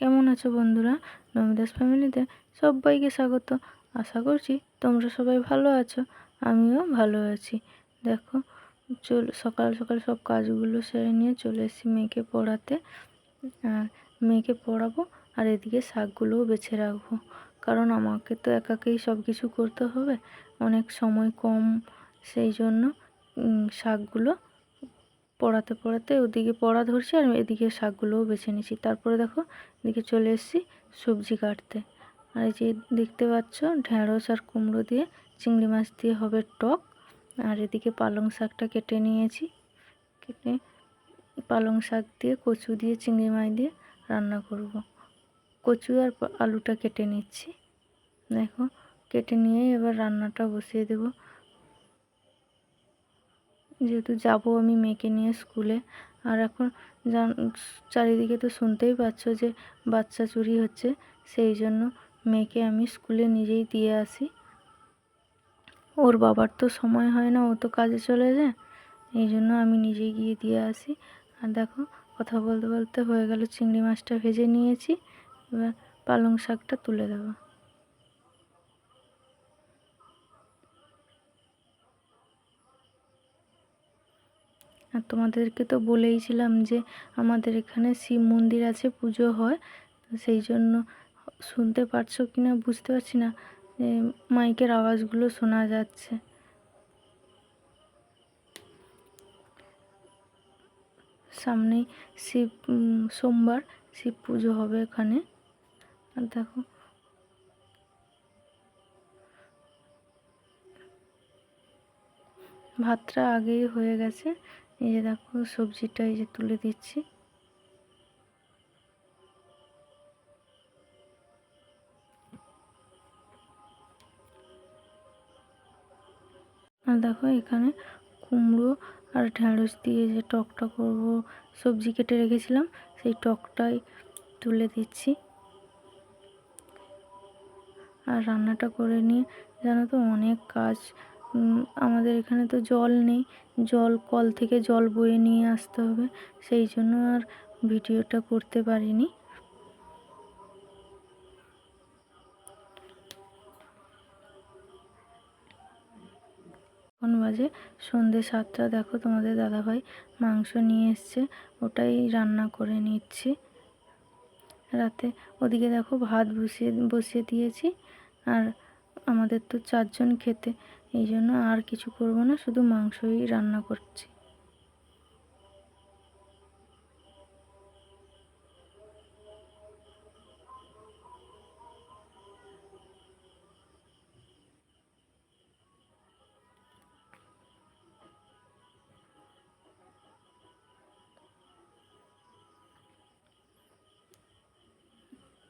কেমন আছো বন্ধুরা? নমিতাস ফ্যামিলিতে সবাইকে স্বাগত। আশা করছি তোমরা সবাই ভালো আছো, আমিও ভালো আছি। দেখো, সকাল সকাল সব কাজগুলো সেরে নিয়ে চলে এসেছি মেয়েকে পড়াতে। আর মেয়েকে পড়াবো আর এদিকে শাকগুলোও বেছে রাখবো, কারণ আমাকে তো একাকেই সব কিছু করতে হবে, অনেক সময় কম। সেই জন্য শাকগুলো পড়াতে পড়াতে ওদিকে পড়া ধরছি আর এদিকে শাকগুলোও বেছে নিচ্ছি। তারপরে দেখো এদিকে চলে এসেছি সবজি কাটতে। আর এই যে দেখতে পাচ্ছ, ঢ্যাঁড়স আর কুমড়ো দিয়ে চিংড়ি মাছ দিয়ে হবে টক। আর এদিকে পালং শাকটা কেটে নিয়েছি, কেটে পালং শাক দিয়ে কচু দিয়ে চিংড়ি মাছ দিয়ে রান্না করব। কচু আর আলুটা কেটে নিচ্ছি। দেখো, কেটে নিয়ে এবার রান্নাটা বসিয়ে দেব। যেহেতু যাব আমি মেয়েকে নিয়ে স্কুলে, আর এখন চারিদিকে তো শুনতেই পাচ্ছ যে বাচ্চা চুরি হচ্ছে, সেই জন্য মেয়েকে আমি স্কুলে নিজেই দিয়ে আসি। ওর বাবার তো সময় হয় না, ও তো কাজে চলে যায়, এই জন্য আমি নিজেই গিয়ে দিয়ে আসি। আর দেখো, কথা বলতে বলতে হয়ে গেল, চিংড়ি মাছটা ভেজে নিয়েছি, এবার পালং শাকটা তুলে দেবো। আর তোমাদেরকে তো বলেইছিলাম যে আমাদের এখানে শিব মন্দির আছে, পুজো হয়, সেই জন্য শুনতে পারছো কি না বুঝতে পারছি না, মাইকের আওয়াজগুলো শোনা যাচ্ছে। সামনেই সোমবার শিব পুজো হবে এখানে। আর দেখো, ভাতটা আগেই হয়ে গেছে। এই যে দেখো, সবজিটা এই যে তুলে দিচ্ছি। আর দেখো, এখানে কুমড়ো আর ঢ্যাঁড়স দিয়ে যে টকটা করব, সবজি কেটে রেখেছিলাম, সেই টকটাই তুলে দিচ্ছি। আর রান্নাটা করে নিয়ে, জানো তো, অনেক কাজ। আমাদের এখানে তো জল নেই, কল থেকে জল বয়ে নিয়ে আসতে হবে, সেই জন্য আর ভিডিওটা করতে পারিনি। এখন বাজে সন্ধ্যে 7টা। দেখো, তোমাদের দাদাভাই মাংস নিয়ে এসছে, ওটাই রান্না করে নিচ্ছি রাতে। ওদিকে দেখো, ভাত বসিয়ে দিয়েছি। আর আমাদের তো 4জন খেতে, এই জন্য আর কিছু করব না, শুধু মাংসই রান্না করছি।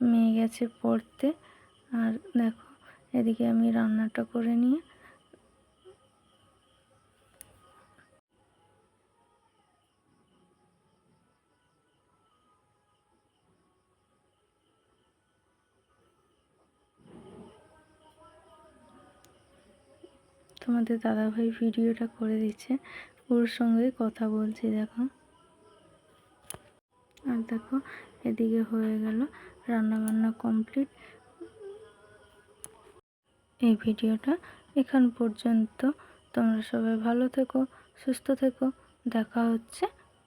মেয়ে গেছে পড়তে। আর দেখো, এদিকে আমি রান্নাটা করে নিয়ে তোমাদের দাদাভাই ভিডিওটা করে দিচ্ছে, ওর সঙ্গে কথা বলছি। দেখো, আর দেখো, এদিকে হয়ে গেল রান্না বান্না কমপ্লিট। এই ভিডিওটা এখান পর্যন্ত। তোমরা সবাই ভালো থেকো, সুস্থ থেকো। দেখা হচ্ছে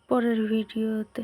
পরের ভিডিওতে।